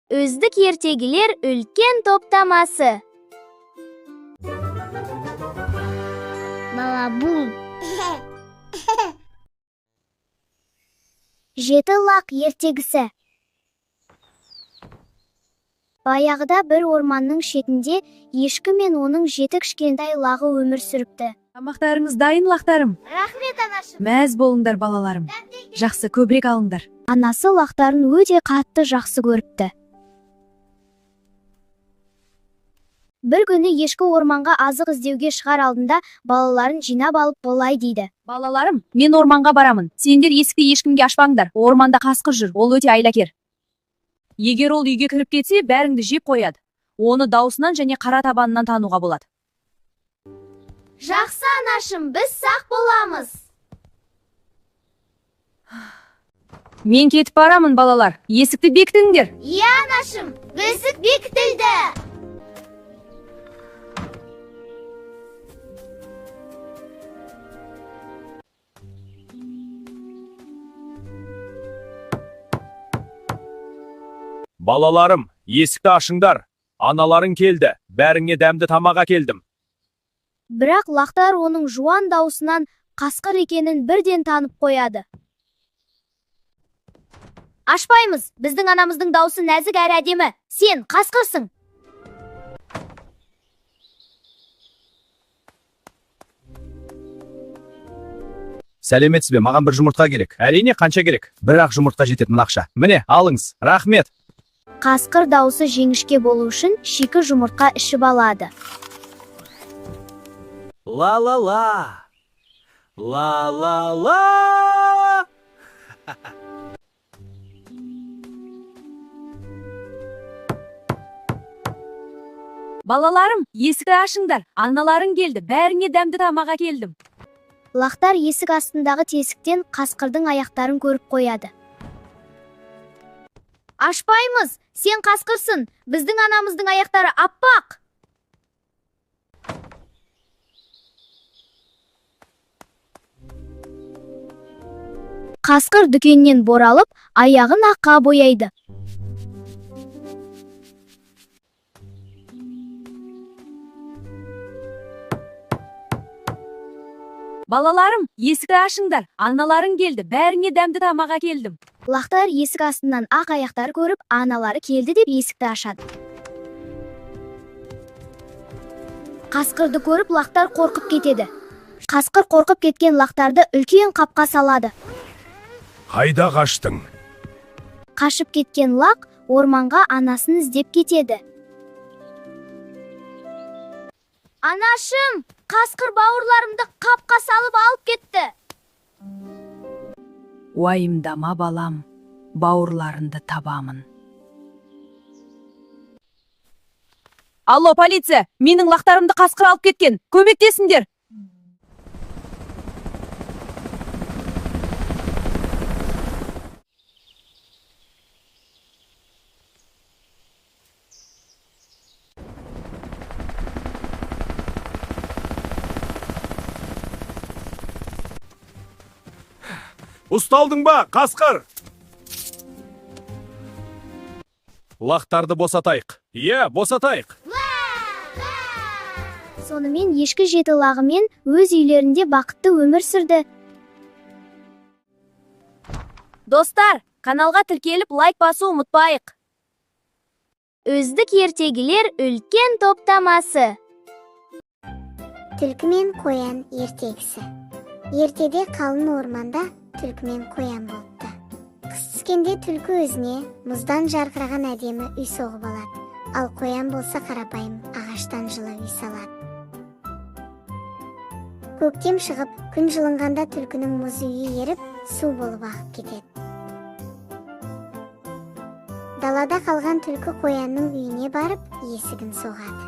Өздік ертегілер үлкен топтамасы. Балабул. Жеті лақ ертегісі. Баяғыда бір орманның шетінде ешкі мен оның жеті кішкентай лағы өмір сүріпті. Тамақтарыңыз дайын, лақтарым. Рахмет, анашым. Мәз болыңдар, балаларым. Жақсы, көбірек алыңдар. Анасы лақтарын өте қатты жақсы көріпті. Бір күні ешкі орманға азық іздеуге шығар алдында балаларын жинап алып былай дейді. Балаларым, мен орманға барамын. Сендер есікті ешкімге ашпаңдар. Орманда қасқыр жүр, ол өте айлакер. Егер ол үйге кіріп кетсе, бәріңді жеп қояды. Оны даусынан және қара табанынан тануға болады. Жақсы, анашым, біз сақ боламыз. Мен кетіп барамын, балалар. Есікті бекітіңдер. Иә, анашым, бесік бекітілді. Балаларым, есікті ашыңдар. Аналарың келді. Бәріңе дәмді тамақ әкелдім. Бірақ лақтар оның жуан даусынан қасқыр екенін бірден танып қояды. Ашпаймыз, біздің анамыздың даусы нәзік әрі әдемі. Сен қасқырсың. Сәлеметсіз бе, маған бір жұмыртқа керек. Әрине, қанша керек? Бір-ақ жұмыртқа жетеді мына ақша. Міне, алыңыз. Рахмет. Қасқыр даусы жеңішке болу үшін шикі жұмыртқа ішіп алады. Ла-ла-ла. Ла-ла-ла. Балаларым, есікті ашыңдар. Аналарың келді. Бәріңе дәмді тамақ әкелдім. Лақтар есік астындағы тесіктен қасқырдың аяқтарын көріп қояды. Ашпаймыз, сен қасқырсың, біздің анамыздың аяқтары аппақ. Қасқыр дүкеннен боралып, аяғын аққа бояйды. Балаларым, есікті ашыңдар. Аналарың келді. Бәріңе дәмді тамақ әкелдім. Лақтар есік астынан ақ аяқтар көріп, аналары келді деп есікті ашады. Қасқырды көріп, лақтар қорқып кетеді. Қасқыр қорқып кеткен лақтарды үлкен қапқа салады. Қайда қаштың? Қашып кеткен лақ орманға анасын іздеп кетеді. Анашым, қасқыр бауырларымды қапқа салып алып кетті. Уайымдама, балам. Бауырларынды табамын. Алло, полиция! Менің лақтарымды қасқыр алып кеткен. Көмектесіңдер! Ұсталдың ба, қасқыр? Лақтарды босатайық. Иә, босатайық. Сонымен ешкі жеті лағымен өз үйлерінде бақытты өмір сүрді. Достар, каналға тіркеліп лайк басу ұмытпайық. Өздік ертегілер үлкен топтамасы. Түлкі мен қоян ертегісі. Ертеде қалың орманда түлкі мен қоян болыпты. Қыс түскенде түлкі өзіне мұздан жарқыраған әдемі үй соғып алады, ал қоян болса қарапайым ағаштан жылы үй салады. Көктем шығып, күн жылынғанда түлкінің мұз үйі еріп, су болып ағып кетеді. Далада қалған түлкі қоянның үйіне барып, есігін соғады.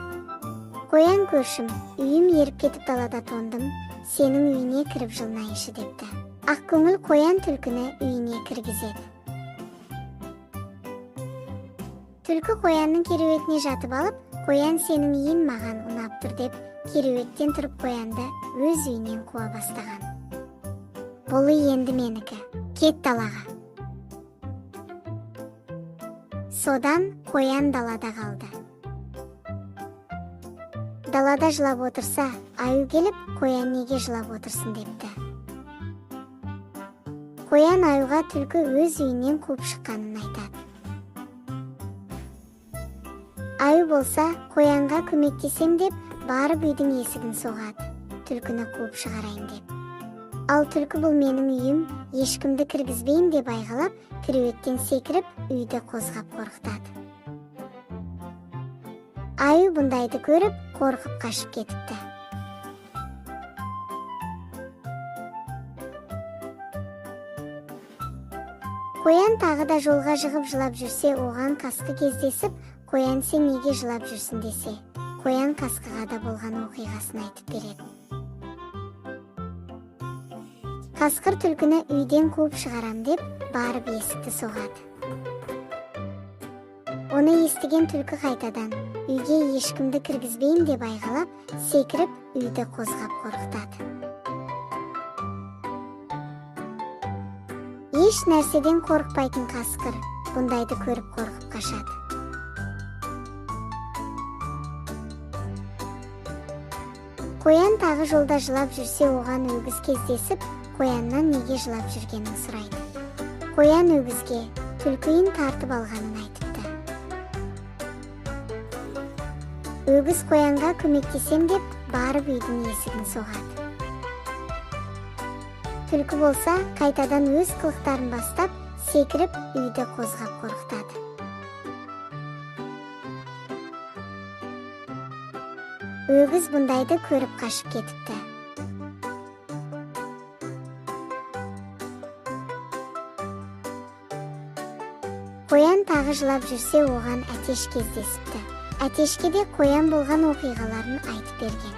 Қоян, көршім, үйім еріп кетіп далада тондым, сенің үйіне кіріп жылынайыншы депті. Ақкөңіл қоян түлкіні үйіне кіргізеді. Түлкі қоянның кереуетіне жатып алып, қоян сенің үйін маған ұнап тұр деп, кереуеттен тұрып қоянды өз үйінен қуа бастаған. Бұл үй енді менікі, кет далаға. Содан қоян далада қалды. Далада жылап отырса, аю келіп, қоян неге жылап отырсын депті. Қоян аюға түлкі өз үйінен қуып шыққанын айтады. Аю болса, қоянға көмектесем деп, барып үйдің есігін соғады, түлкіні қуып шығарайын деп. Ал түлкі бұл менің үйім, ешкімді кіргізбейін деп айғалап, кіреуеттен секіріп, үйді қозғап қорқытады. Аю бұндайды көріп, қорқып қашып кетіпті. Қоян тағы да жолға жығып жылап жүрсе, оған қасқы кездесіп, қоян сен неге жылап жүрсін десе, қоян қасқыға да болған оқиғасын айтып береді. Қасқыр түлкіні үйден қуып шығарам деп, барып есікті соғады. Оны естіген түлкі қайтадан, үйге ешкімді кіргізбейін деп айғалап, секіріп, үйді қозғап қорқытады. Еш нәрседен қорықпайтын қасқыр, бұндайды көріп қорқып қашады. Қоян тағы жолда жылап жүрсе, оған өгіз кездесіп, қояннан неге жылап жүргенін сұрайды. Қоян өгізге түлкіін тартып алғанын айтыпты. Өгіз қоянға көмектесем деп, барып үйдің есігін соғады. Түлкі болса, қайтадан өз қылықтарын бастап, секіріп, үйді қозғап қорқытады. Өгіз бұндайды көріп қашып кетіпті. Қоян тағы жылап жүрсе, оған әтеш кездесіпті. Әтешке де қоян болған оқиғаларын айтып берген.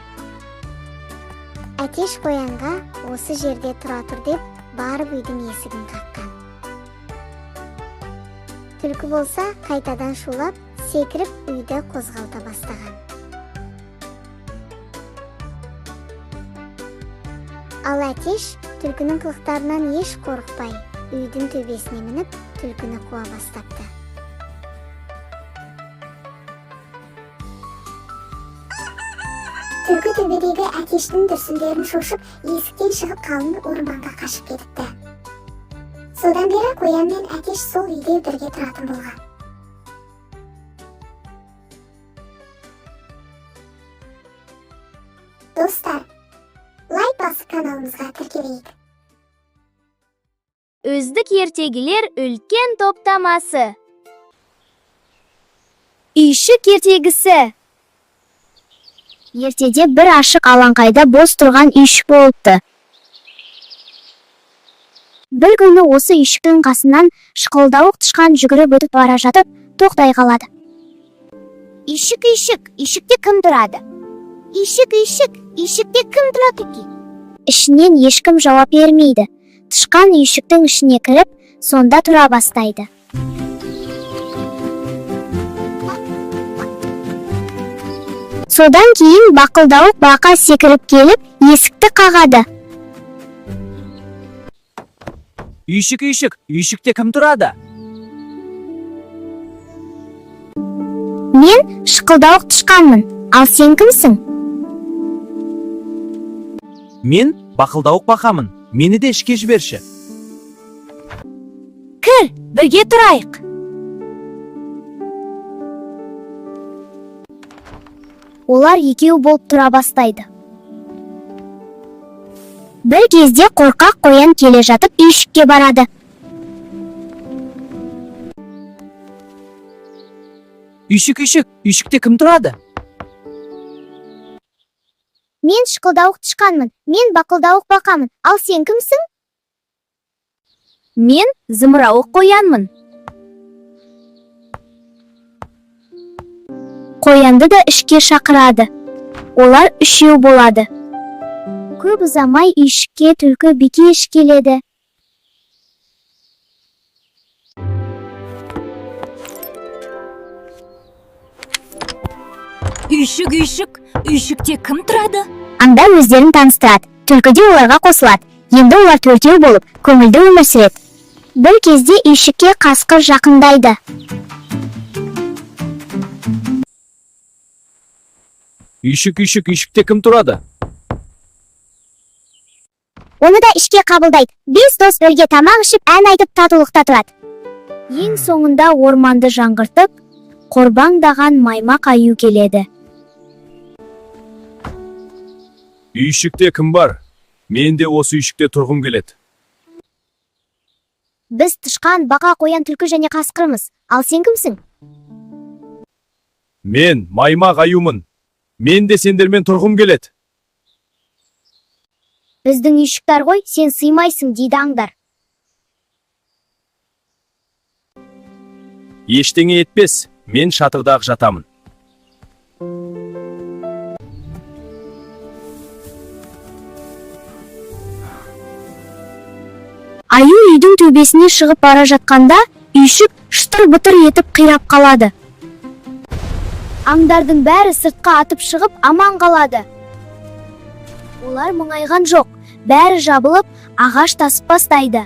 Әтеш қоянға осы жерде тұра тұр деп, барып үйдің есігін қаққан. Түлкі болса, қайтадан шулап, секіріп, үйді қозғалта бастаған. Ал әтеш түлкінің қылықтарынан еш қорықпай, үйдің төбесіне мініп, түлкіні қуа бастапты. Түлкі төбедегі әтештің дүрсілдерін шошып, есіктен шығып қалың орманға қашып кетіпті. Содан бері қоян мен әтеш сол үйде бірге тұратын болған. Достар, лайк басып каналымызға тіркелейік. Өздік ертегілер үлкен топтамасы. Үйшік ертегісі. Ертеде бір ашық алаңқайда бос тұрған үйшік болыпты. Бір күні осы үйшіктің қасынан шықылдауық тышқан жүгіріп өтіп бара жатып, тоқтай қалады. Үйшік, үйшік, үйшікте кім тұрады? Үйшік, үйшік, үйшікте кім тұрады екен? Ішінен ешкім жауап бермейді. Тышқан үйшіктің ішіне кіріп, сонда тұра бастайды. Содан кейін бақылдауық бақа секіріп келіп, есікті қағады. Үйшік, үйшік, үйшікте кім тұрады? Мен шықылдауық тышқанмын, ал сен кімсің? Мен бақылдауық бақамын, мені де ішке жіберші. Кір, бірге тұрайық. Олар екеу болып тұра бастайды. Бір кезде қорқақ қоян келе жатып үйшікке барады. Үйшік, үйшік, үйшікте кім тұрады? Мен шықылдауық тышқанмын, мен бақылдауық бақамын, ал сен кімсің? Мен зымырауық қоянмын. Қоянды да ішке шақырады. Олар үшеу болады. Көп ұзамай үйшікке түлкі Бикеш келеді. Үйшік, үйшік, үйшікте кім тұрады? Анда өздерін таныстырады. Түлкі де оларға қосылады. Енді олар төртеу болып, көңілді өмір сүреді. Бір кезде үйшікке қасқыр жақындайды. Үйшікте кім тұрады? Оны да ішке қабылдайды. 5 дос бірге тамақ ішіп, ән айтып татулықта тұрады. Ең соңында орманды жаңғыртып, қорбаңдаған маймақ аю келеді. Үйшікте кім бар? Мен де осы үйшікте тұрғым келеді. Біз тышқан, бақа, қоян, түлкі және қасқырмыз. Ал сен кімсің? Мен маймақ аюмын. Мен де сендермен тұрғым келеді. Біздің үйшіктер ғой, сен сыймайсың, дейді аңдар. Ештеңе етпес, мен шатырдағы жатамын. Аю үйдің төбесіне шығып бара жатқанда, үйшік шытыр-бытыр етіп қирап қалады. Аңдардың бәрі сыртқа атып шығып аман қалады. Олар мұңайған жоқ, бәрі жабылып, ағаш тасып бастайды.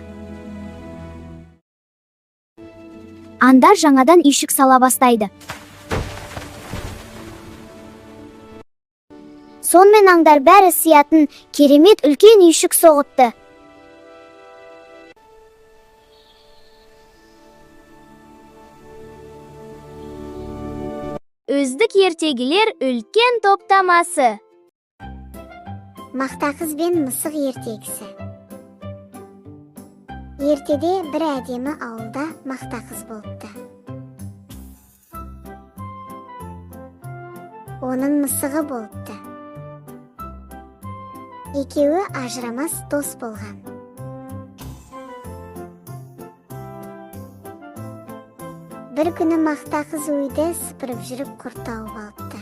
Аңдар жаңадан үйшік сала бастайды. Сонымен аңдар бәрі сиятын керемет үлкен үйшік соғыпты. Өздік ертегілер үлкен топтамасы. Мақта қыз бен мысық ертегісі. Ертеде бір әдемі ауылда мақта қыз болыпты. Оның мысығы болыпты. Екеуі ажырамас дос болған. Бір күні мақта қыз үйді сыпырып жүріп құрт тауып алыпты.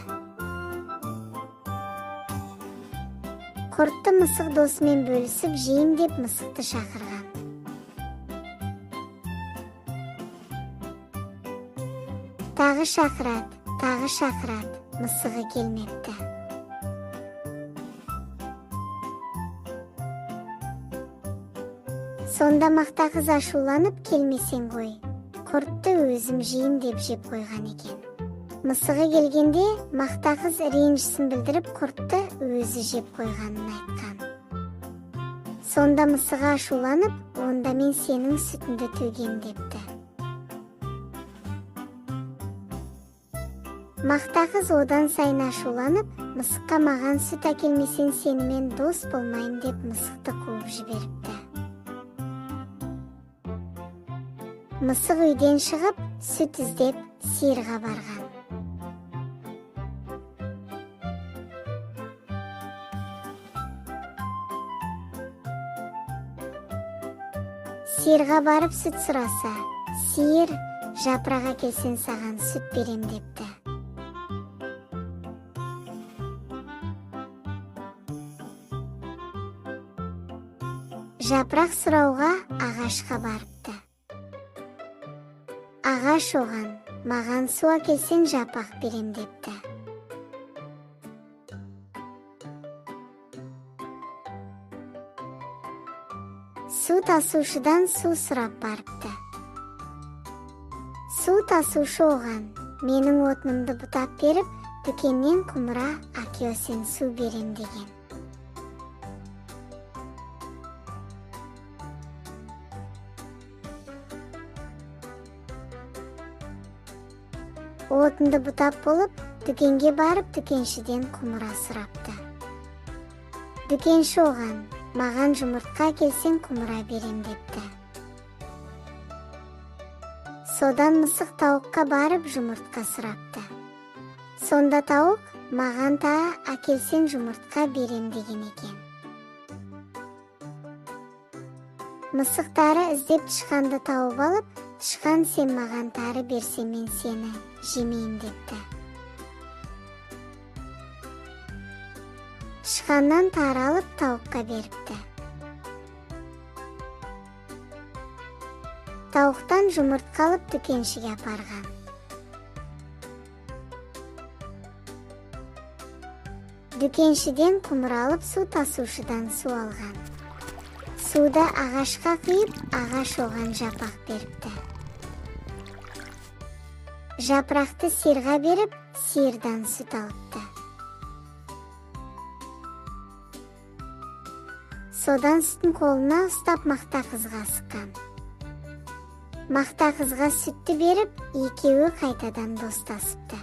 Құртты мысық досымен бөлісіп жейін деп мысықты шақырған. Тағы шақырат, мысығы келмепті. Сонда мақта қыз ашуланып, келмесең ғой, құртты өзім жейін деп жеп қойған екен. Мысығы келгенде мақта қыз ренжісін білдіріп құртты өзі жеп қойғанын айтқан. Сонда мысығы ашуланып, онда мен сенің сүтіңді төгем депті. Мақта қыз одан сайын ашуланып, мысыққа маған сүт әкелмесең сенімен дос болмайын деп мысықты қуып жіберіпті. Мысық үйден шығып, сүт іздеп сиырға барған. Сиырға барып сүт сұраса, сиыр жапырақ әкелсең саған сүт берем депті. Жапырақ сұрауға ағашқа барыпты. Ағаш оған, маған су әкелсең жапақ берем депті. Су тасушыдан су сұрап барыпты. Су тасушы оған, менің отынымды бұтап беріп, дүкеннен құмыра әкелсең су берем деген. Отынды бұтап болып, дүкенге барып, дүкеншіден құмыра сұрапты. Дүкенші оған, маған жұмыртқа келсең құмыра берем депті. Содан мысық тауыққа барып жұмыртқа сұрапты. Сонда тауық, маған та әкелсең жұмыртқа берем деген екен. Мысықтары іздеп тышқанды тауып алып, тышқан сен маған тары берсем мен сені жемейін депті. Тышқаннан тары алып тауыққа беріпті. Тауықтан жұмыртқа алып дүкеншіге апарған. Дүкеншіден құмыра алып су тасушыдан су алған. Суды ағашқа құйып, ағаш оған жапақ беріпті. Жапырақты сиырға беріп, сиырдан сүт алыпты. Содан сүтін қолына ұстап мақта қызға сыққан. Мақта қызға сүтті беріп, екеуі қайтадан достасыпты.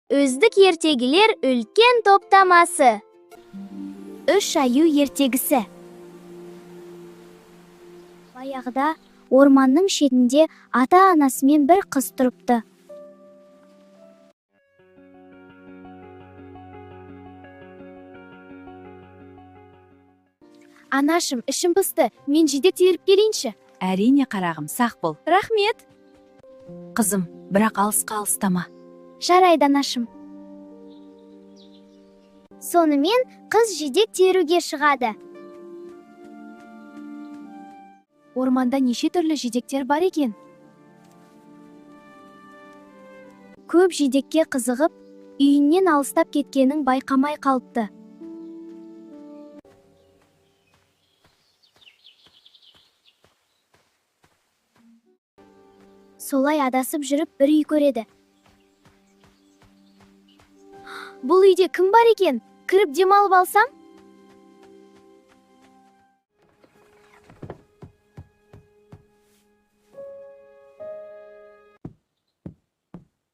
Өздік ертегілер үлкен топтамасы. Үш аю ертегісі. Баяғыда орманның шетінде ата-анасымен бір қыз тұрыпты. Анашым, ішім пысты, мен жидек теріп келейінші. Әрине қарағым, сақ бол. Рахмет. Қызым, бірақ алысқа алыстама. Жарайды, анашым. Сонымен қыз жидек теруге шығады. Орманда неше түрлі жидектер бар екен? Көп жидекке қызығып, үйінен алыстап кеткенін байқамай қалыпты. Солай адасып жүріп бір үй көреді. Бұл үйде кім бар екен? Кіріп демалып алсам?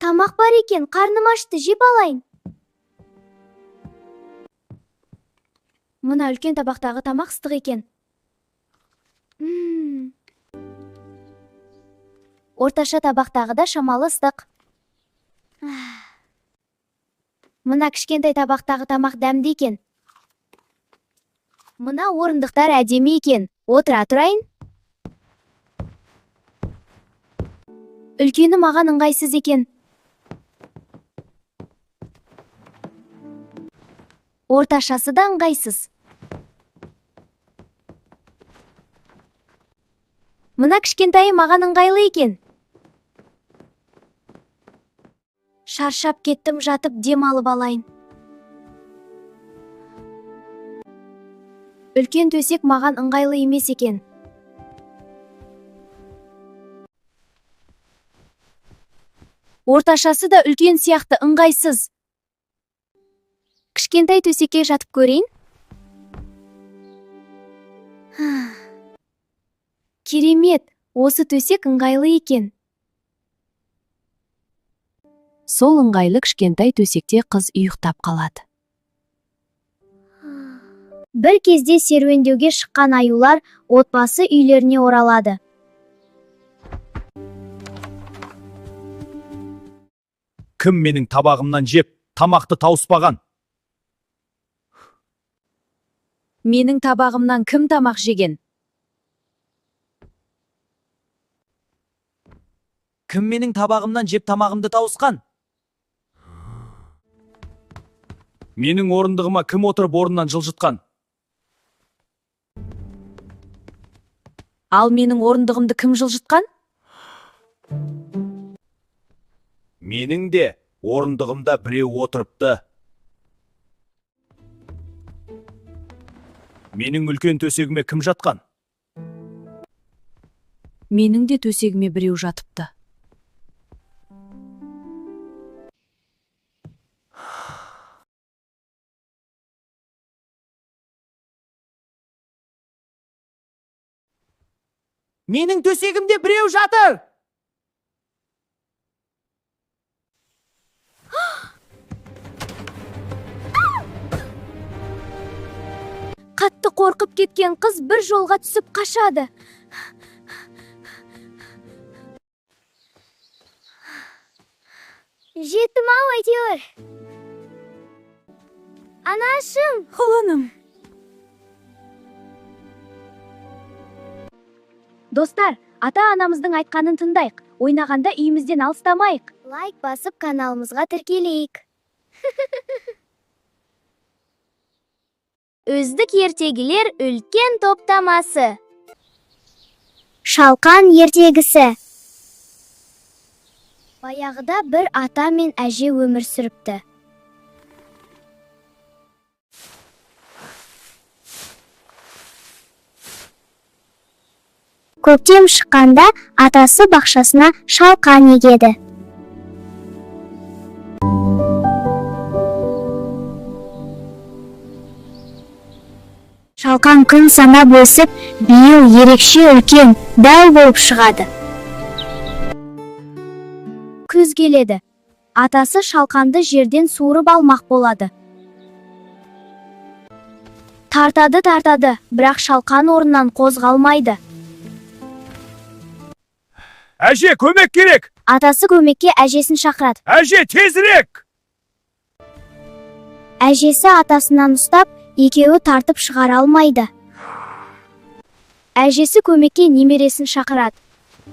Тамақ бар екен, қарным ашты, жеп алайын. Мына үлкен табақтағы тамақ ыстық екен. Орташа табақтағы да шамалы ыстық. Мына кішкентай табақтағы тамақ дәмді екен. Мына орындықтар әдемі екен. Отыра тұрайын. Үлкені маған ыңғайсыз екен. Орташасы да ыңғайсыз. Мына кішкентайы маған ыңғайлы екен. Шаршап кеттім, жатып дем алып алайын. Үлкен төсек маған ыңғайлы емес екен. Орташасы да үлкен сияқты ыңғайсыз. Кішкентай төсекке жатып көрейін. Керемет, осы төсек ыңғайлы екен. Сол ыңғайлы кішкентай төсекте қыз ұйықтап қалады. Бір кезде серуендеуге шыққан аюлар отбасы үйлеріне оралады. Кім менің табағымнан жеп, тамақты тауыспаған? Менің табағымнан кім тамақ жеген? Кім менің табағымнан жеп тамағымды тауысқан? Менің орындығыма кім отырып орнынан жылжытқан? Ал менің орындығымды кім жылжытқан? Менің де орындығымда біреу отырыпты. Менің үлкен төсегіме кім жатқан? Менің де төсегіме біреу жатыпты. Менің төсегімде біреу жатыр! Қатты қорқып кеткен қыз бір жолға түсіп қашады. Жеттім ау әйтеуір. Анашым! Құлыным! Достар, ата-анамыздың айтқанын тыңдайық. Ойнағанда үйімізден алыстамайық. Лайк басып каналымызға тіркелейік. Өздік ертегілер үлкен топтамасы. Шалқан ертегісі. Баяғыда бір ата мен әже өмір сүріпті. Көктем шыққанда атасы бақшасына шалқан егеді. Шалқан күн санап өсіп, биыл ерекше үлкен, дәу болып шығады. Күз келеді. Атасы шалқанды жерден суырып алмақ болады. Тартады, бірақ шалқан орнынан қозғалмайды. Әже, көмек керек! Атасы көмекке әжесін шақырады. Әже, тезірек! Әжесі атасынан ұстап, екеуі тартып шығара алмайды. Әжесі көмекке немересін шақырады.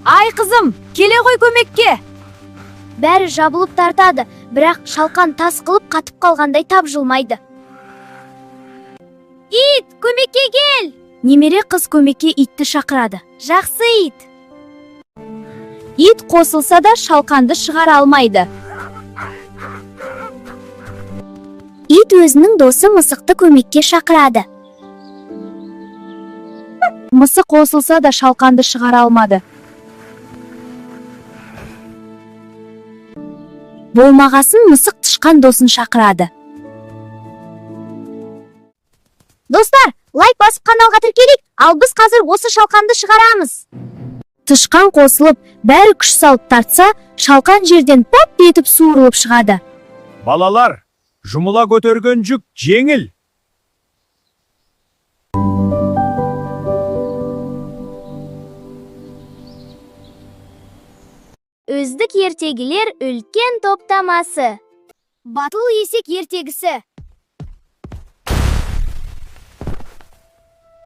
Ай қызым, келе ғой көмекке! Бәрі жабылып тартады, бірақ шалқан тас қылып қатып қалғандай тапжылмайды. Ит, көмекке кел! Немере қыз көмекке итті шақырады. Жақсы ит! Ит қосылса да шалқанды шығара алмайды. Ит өзінің досы мысықты көмекке шақырады. Мысық қосылса да шалқанды шығара алмады. Болмағасын мысық тышқан досын шақырады. Достар, лайк басып каналға тіркелейік, ал біз қазір осы шалқанды шығарамыз. Тышқан қосылып, бәрі күш салып тартса, шалқан жерден пап етіп суырылып шығады. Балалар, жұмыла көтерген жүк жеңіл. Үздік ертегілер үлкен топтамасы. Батыл есек ертегісі.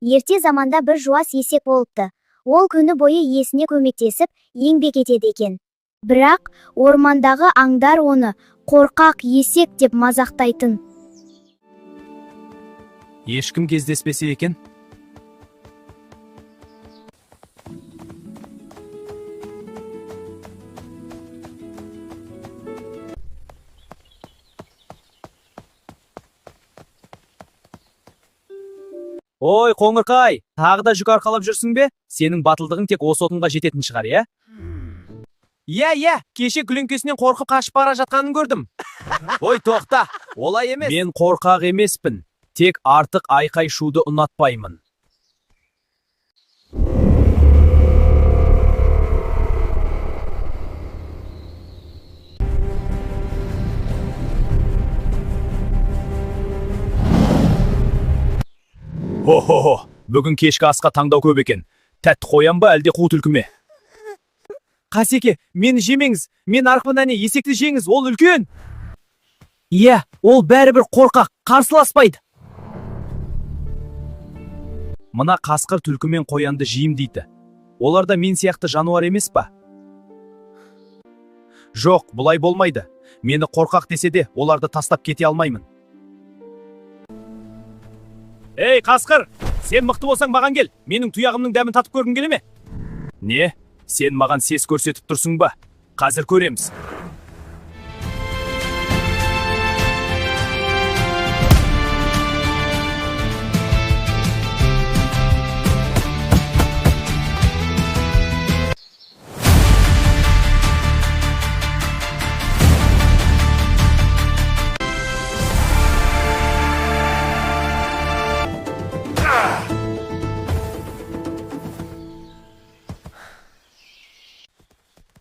Ерте заманда бір жуас есек болыпты. Ол күні бойы иесіне көмектесіп, еңбек етеді екен. Бірақ ормандағы аңдар оны қорқақ есек деп мазақтайтын. Ешкім кездеспесе екен? Ой, Қоңырқай, тағы да жүк арқалап жүрсің бе? Сенің батылдығың тек осы отынға жететін шығар, иә? Иә, кеше күлеңкесінен қорқып қашып бара жатқанын көрдім. Ой, тоқта, олай емес. Мен қорқақ емеспін. Тек артық айқай шуды ұнатпаймын. Хо-хо-хо, бүгін кешкі асқа таңдау көп екен. Тәтті қоян ба, әлде қу түлкі ме? Қасеке, мені жемеңіз. Мен арқылы әне есекті жеңіз, ол үлкен. Иә, ол бәрібір қорқақ, қарсыласпайды. Мына қасқыр түлкі мен қоянды жейм дейді. Олар да мен сияқты жануар емес па? Жоқ, бұлай болмайды. Мені қорқақ десе де, оларды тастап кете алмаймын. Ей, қасқыр, сен мықты болсаң маған кел. Менің тұяғымның дәмін татып көргің келе ме? Не? Сен маған сес көрсетіп тұрсың ба? Қазір көреміз.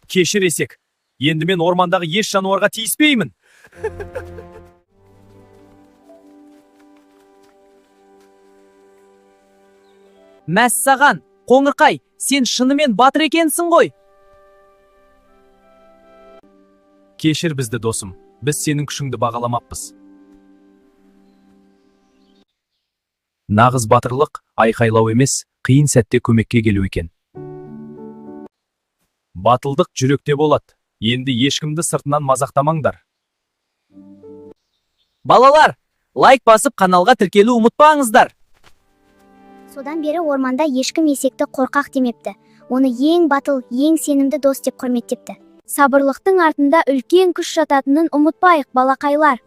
Кешір есек. Енді мен ормандағы еш жануарға тиіспеймін. Мәссаған, Қоңырқай, сен шынымен батыр екенсің ғой. Кешір бізді, досым. Біз сенің күшіңді бағаламаппыз. Нағыз батырлық айқайлау емес, қиын сәтте көмекке келу екен. Батылдық жүректе болады. Енді ешкімді сыртынан мазақтамаңдар. Балалар, лайк басып каналға тіркелу ұмытпаңыздар. Содан бері орманда ешкім есекті қорқақ демепті. Оны ең батыл, ең сенімді дос деп құрметтепті. Сабырлықтың артында үлкен күш жататынын ұмытпайық, балақайлар.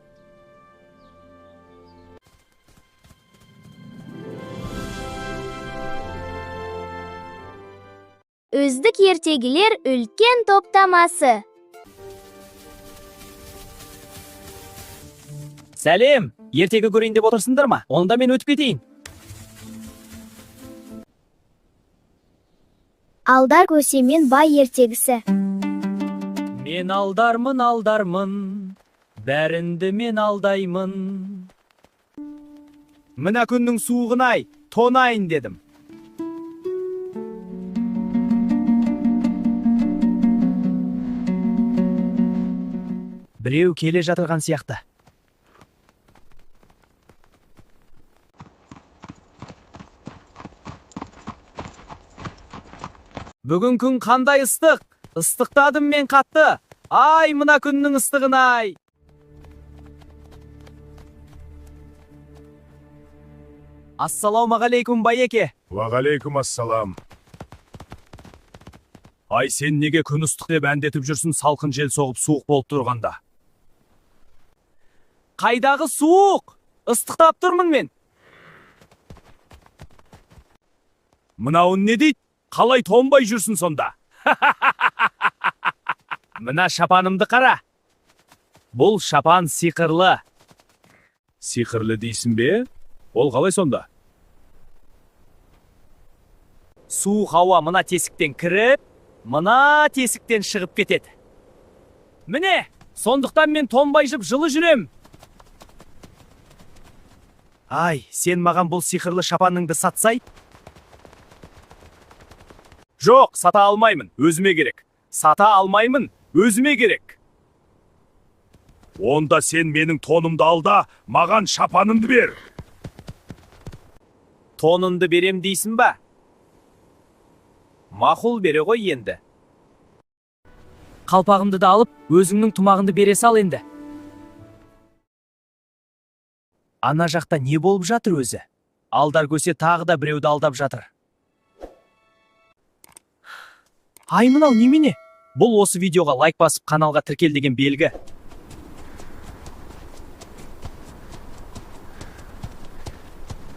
Өздік ертегілер үлкен топтамасы. Сәлем, ертегі көрейін деп отырсыңдар ма? Онда мен өтіп кетейін. Алдар көсемен бай ертегісі. Мен алдармын, бәрінді мен алдаймын. Мына күннің суығын-ай, тонайын дедім. Біреу келе жатырған сияқты. Бүгін күн қандай ыстық? Ыстықтадым мен қатты. Ай, мына күннің ыстығын-ай. Ассалаумағалейкум, байеке. Уағалейкум ассалам. Ай, сен неге күн ыстық деп әндетіп жүрсің, салқын жел соғып суық болып тұрғанда? Қайдағы суық? Ыстықтап тұрмын мен. Мынауын не дейді? Қалай тонбай жүрсің сонда? Мына шапанымды қара. Бұл шапан сиқырлы. Сиқырлы дейсің бе? Ол қалай сонда? Суық ауа мына тесіктен кіріп, мына тесіктен шығып кетеді. Міне, сондықтан мен тонбай жып жылы жүрем. Ай, сен маған бұл сиқырлы шапаныңды сатсай? Жоқ, сата алмаймын, өзіме керек. Сата алмаймын, өзіме керек. Онда сен менің тонымды ал да, маған шапанымды бер. Тонымды берем дейсің ба? Мақұл, бере ғой енді. Қалпағымды да алып, өзіңнің тұмағыңды бере сал енді. Ана жақта не болып жатыр өзі? Алдар көсе тағы да біреуді алдап жатыр. Ай, мынау немене? Бұл осы видеоға лайк басып, каналға тіркел деген белгі.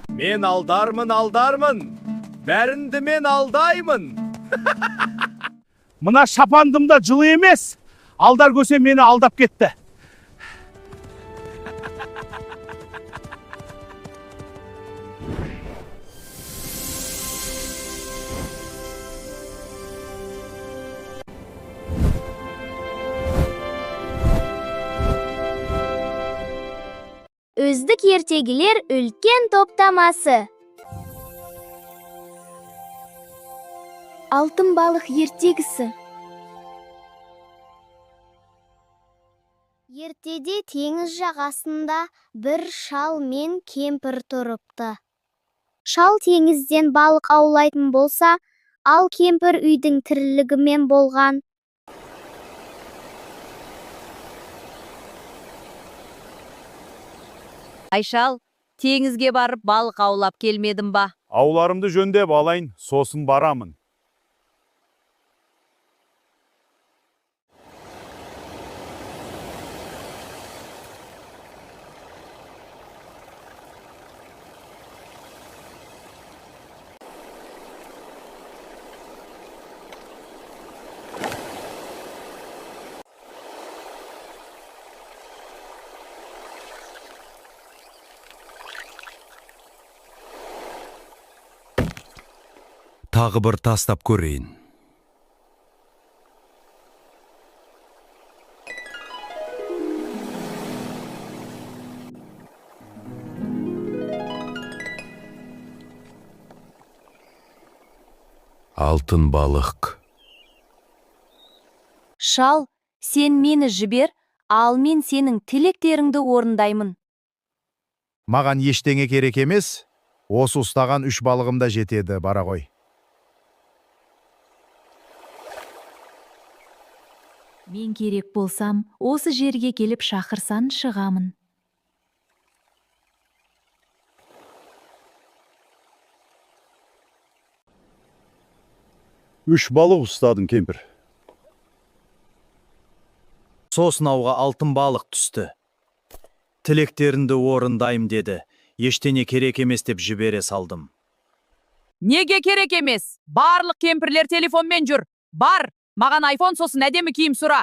Мен алдармын. Бәрінді мен алдаймын. Мына шапандымда жылы емес. Алдар көсе мені алдап кетті. Өздік ертегілер үлкен топтамасы. Алтын балық ертегісі. Ертеде теңіз жағасында бір шал мен кемпір тұрыпты. Шал теңізден балық аулайтын болса, ал кемпір үйдің тірлігімен болған. Айшал, теңізге барып балық аулап келмедім ба? Ауларымды жөндеп алайын, сосын барамын. Тағы бір тастап көрейін. Алтын балық. Шал, сен мені жібер, ал мен сенің тілектеріңді орындаймын. Маған ештеңе керек емес, осы ұстаған 3 балығым да жетеді, бара ғой. Мен керек болсам, осы жерге келіп шақырсан шығамын. Үш балық ұстадың, кемпір. Сосын ауға алтын балық түсті. Тілектерінді орындайым деді. Ештеңе керек емес деп жібере салдым. Неге керек емес? Барлық кемпірлер телефонмен жүр. Бар, маған айфон сосын әдемі киім сұра.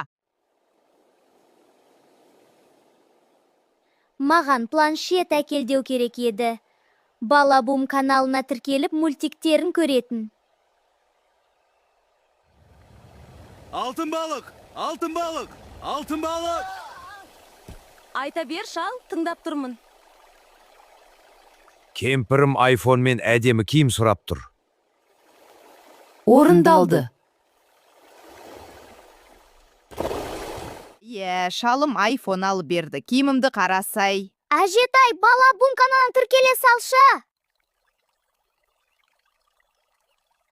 Маған планшет әкелдеу керек еді. Балабум каналына тіркеліп мультиктерін көретін. Алтын балық! Алтын балық! Алтын балық! Айта бер, шал, тыңдап тұрмын. Кемпірім айфонмен әдемі киім сұрап тұр. Орындалды. Шалым айфон алып берді. Киімімді қарасай. Әжетай, балабум каналына тіркеле салшы.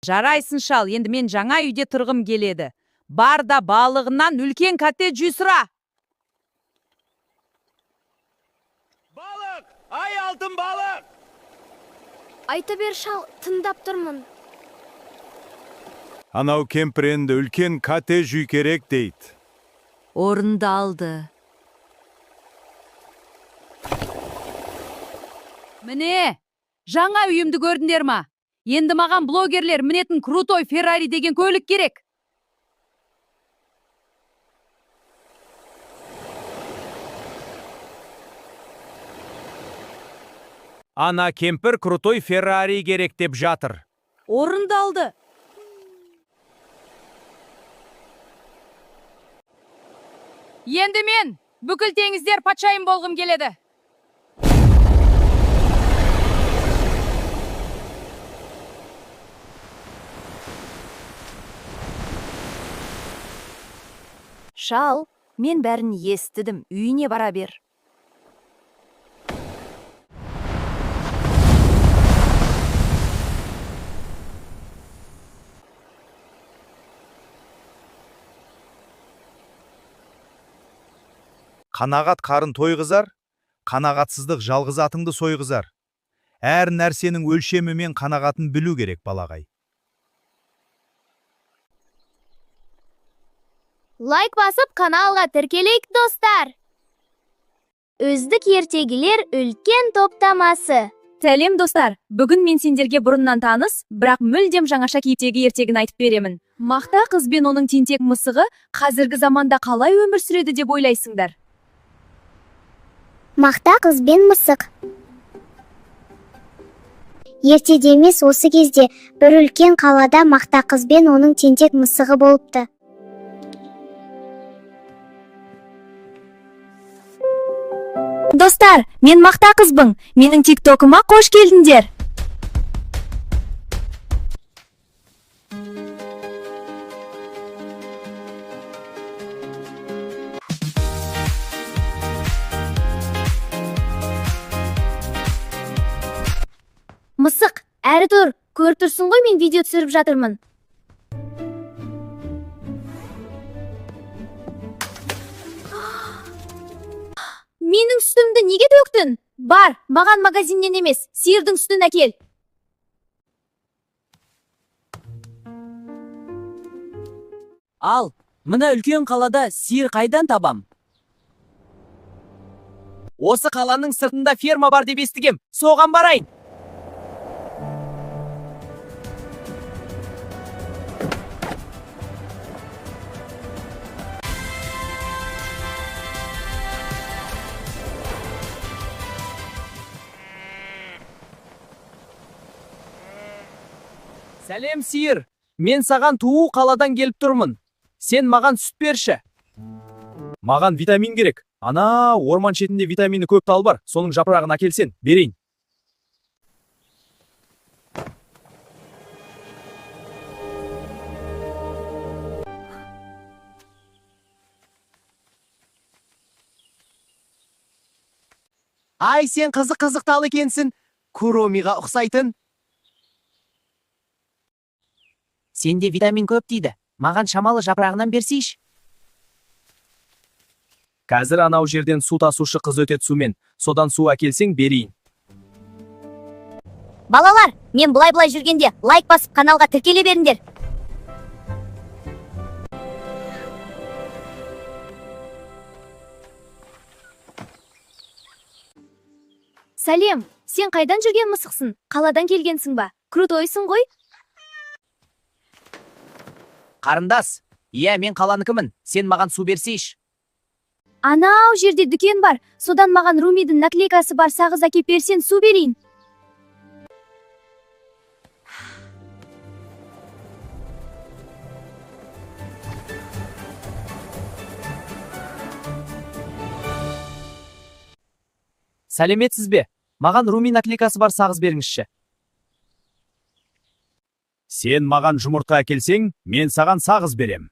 Жарайсын, шал, енді мен жаңа үйде тұрғым келеді. Бар да балығынан үлкен коттедж үй сұра. Балық! Ай, алтын балық! Айта бер, шал, тыңдап тұрмын. Анау кемпір енді үлкен коттедж үй керек дейді. Орындалды. Міне, жаңа үйімді көрдіңдер ма? Енді маған блогерлер мінетін крутой Феррари деген көлік керек. Ана кемпір крутой Феррари керек деп жатыр. Орындалды. Енді мен бүкіл теңіздер патшайым болғым келеді. Шал, мен бәрін естідім. Үйіне бара бер. Қанағат қарын тойғызар, қанағатсыздық жалғыз атыңды сойғызар. Әр нәрсенің өлшемі мен қанағатын білу керек, балағай. Лайк басып каналға тіркелейік, достар. Өздік ертегілер үлкен топтамасы. Сәлем, достар. Бүгін мен сендерге бұрыннан таныс, бірақ мүлдем жаңаша кейіптегі ертегін айтып беремін. Мақта қыз бен оның тентек мысығы қазіргі заманда қалай өмір сүреді деп ойлайсыңдар? Мақта қыз бен мысық. Ертеде емес, осы кезде бір үлкен қалада мақта қыз бен оның тентек мысығы болыпты. Достар, мен мақта қызбың. Менің тиктокыма қош келдіңдер. Мысық, әрі тұр. Көріп тұрсың ғой, мен видео түсіріп жатырмын. Менің сүтімді неге төктің? Бар, маған магазиннен емес, сиырдың сүтін әкел. Ал, мына үлкен қалада сиыр қайдан табам? Осы қаланың сыртында ферма бар деп естігем. Соған барайын. Сәлем, сиыр. Мен саған туу қаладан келіп тұрмын. Сен маған сүт берші. Маған витамин керек. Ана орман шетінде витамині көп тал бар. Соның жапырағын әкелсен, берейін. Ай, сен қызық тал екенсің. Куромиға ұқсайтын. Сенде витамин көп дейді. Маған шамалы жапырағынан берсейші. Қазір анау жерден су тасушы қыз өтет сумен. Содан су әкелсең берейін. Балалар, мен бұлай жүргенде лайк басып каналға тіркеле беріңдер. Сәлем, сен қайдан жүрген мысықсың? Қаладан келгенсің ба? крутойсың ғой. Қарындас, мен қаланыкімін, сен маған су берсейші. Анау жерде дүкен бар, содан маған Румидің наклейкасы бар сағыз әкеп берсең су берейін. Сәлеметсіз бе? Маған Руми наклейкасы бар сағыз беріңізші. Сен маған жұмыртқа әкелсең, мен саған сағыз берем.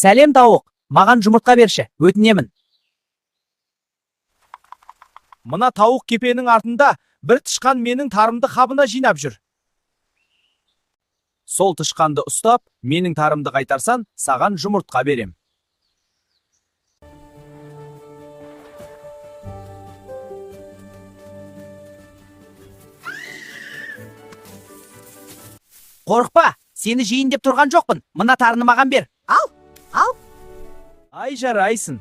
Сәлем тауық, маған жұмыртқа берші, өтінемін. Мына тауық кепенің артында бір тышқан менің тарымды қабына жинап жүр. Сол тышқанды ұстап, менің тарымды қайтарсан, саған жұмыртқа берем. Қорықпа, сені жейін деп тұрған жоқпын. Мына тарыны маған бер. Ал. Ай, жарайсың.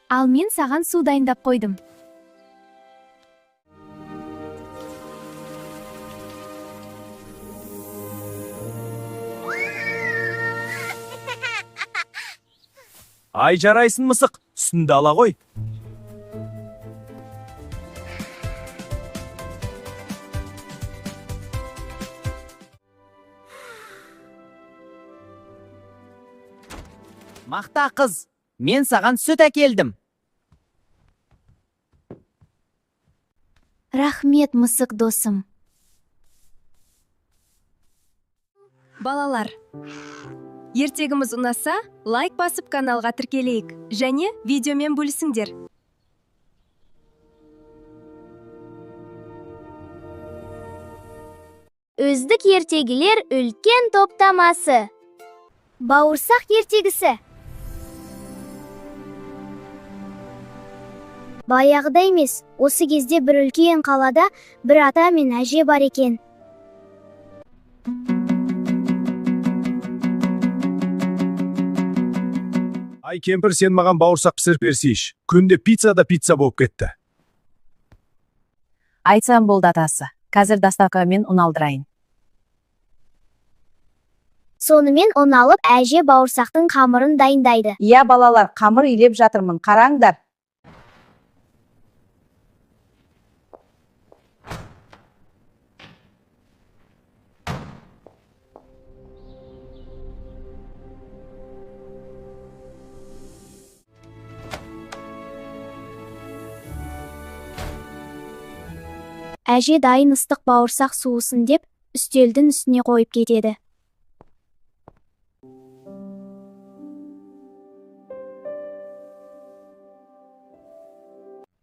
Ал мен саған су дайындап қойдым. Ай, жарайсың мысық, үстінде ала ғой. Мақта қыз, мен саған сүт әкелдім. Рахмет, мысық досым. Балалар, ертегіміз ұнаса, лайк басып каналға тіркелейік, және видеомен бөлісіңдер. Өздік ертегілер үлкен топтамасы. Бауырсақ ертегісі. Баяғыда емес, осы кезде бір үлкен қалада бір ата мен әже бар екен. Ай, кемпір, сен маған бауырсақ пісіріп берсейші. Күнде пицца болып кетті. Айтсам болды атасы. Қазір доставкамен ұн алдырайын. Сонымен ұн алып, әже бауырсақтың қамырын дайындайды. Иә, балалар, қамыр илеп жатырмын, қараңдар. Әже дайын ыстық бауырсақ суысын деп, үстелдің үстіне қойып кетеді.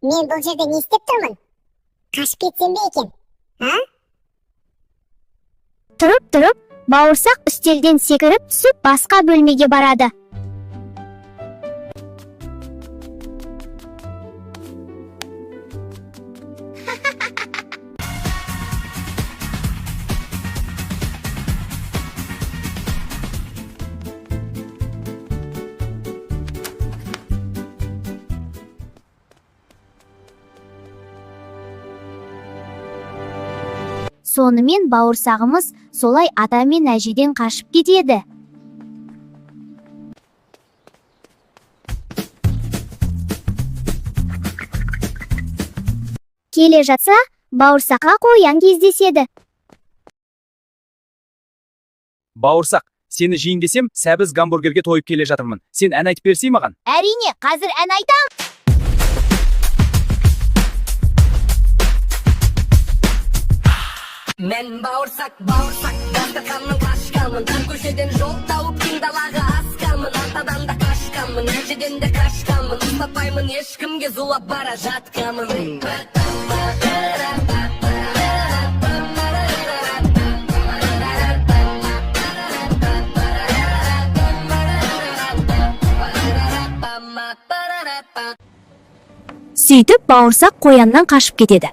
Мен бұл жерде не істеп тұрмын? Қашып кетсем бе екен? Тұрып, бауырсақ үстелден секіріп түсіп басқа бөлмеге барады. Сонымен бауырсағымыз солай ата мен әжеден қашып кетеді. Келе жатса, бауырсаққа қоян кездеседі. Бауырсақ, сені жейін десем, сәбіз гамбургерге тойып келе жатырмын. Сен ән айтып берсей маған? Әрине, қазір ән айтам. Мен бауырсақ, дастарханның қашқанмын. Бір көшеден жол тауып, кең далаға асқанмын. Атадан да қашқанмын, әжеден де қашқанмын. Ұстатпаймын ешкімге, зулап бара жатқанмын. Сөйтіп бауырсақ қояннан қашып кетеді.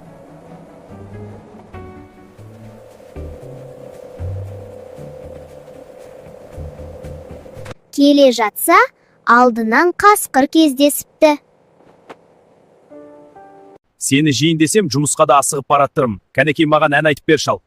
Келе жатса, алдынан қасқыр кездесіпті. Сені жейін десем, жұмысқа да асығып бараттырым. Кәнекей маған ән айтып бер, шал.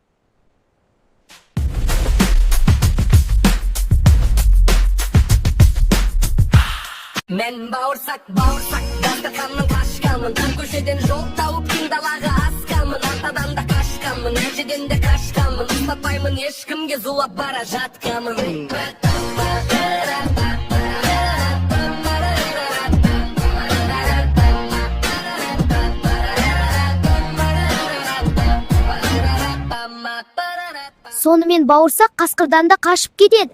Мен бауырсақ, дастарханнан қашқанмын. Тар көшеден жол тауып, кең далаға асқанмын. Артадан да қашқанмын, әжеден де қашқанмын. Ұстатпаймын ешкімге, зулап бара жатқанмын. Сонымен бауырсақ қасқырдан да қашып кетеді.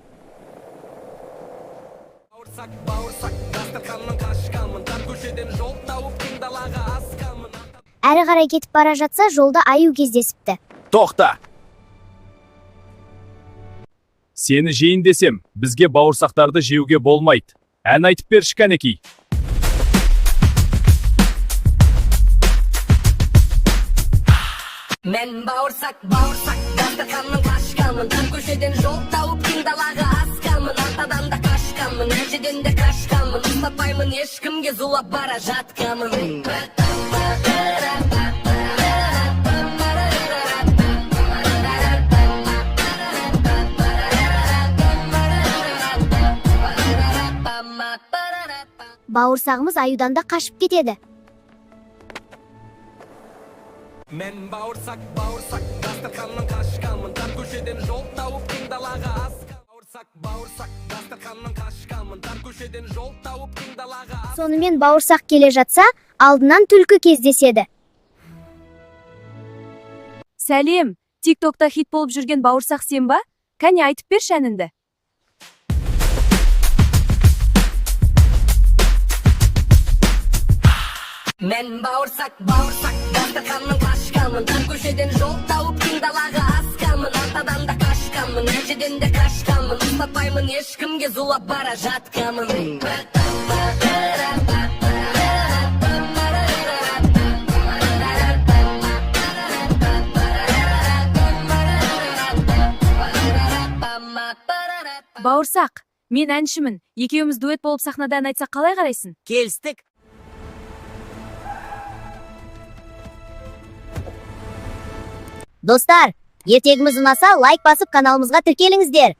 Әрі қарай кетіп бара жатса, жолда аю кездесіпті. Тоқта! Сені жейін десем, бізге бауырсақтарды жеуге болмайды. Ән айтып берші, кәнекей. Мен бауырсақ, дастарханнан қашқанмын. Тар көшеден жол тауып, кең далаға асқанмын. Артадан да қашқанмын, әжеден де қашқанмын. Ұстатпаймын ешкімге, зулап бара жатқанмын. Бауырсағымыз аюдан да қашып кетеді. Мен бауырсақ, дастарханнан қашқанмын. Тар көшеден жол тауып, кең далаға асқанмын. Бауырсақ, дастарханнан қашқанмын. Тар көшеден жол тауып, кең далаға асқанмын. Сонымен бауырсақ келе жатса, алдынан түлкі кездеседі. Сәлем, тиктокта хит болып жүрген бауырсақ сен ба? Кәне айтып берші әніңді. Мен бауырсақ, дастарханнан қашқанмын. Тар көшеден жол тауып, кең далаға асқанмын. Артадан да қашқанмын, әжеден де қашқанмын. Ұстатпаймын ешкімге, зулап бара жатқанмын. Бауырсақ, мен әншімін. Екеуміз дуэт болып сахнада ән айтсақ қалай қарайсың? Келістік. Достар, ертегіміз ұнаса, лайк басып каналымызға тіркеліңіздер.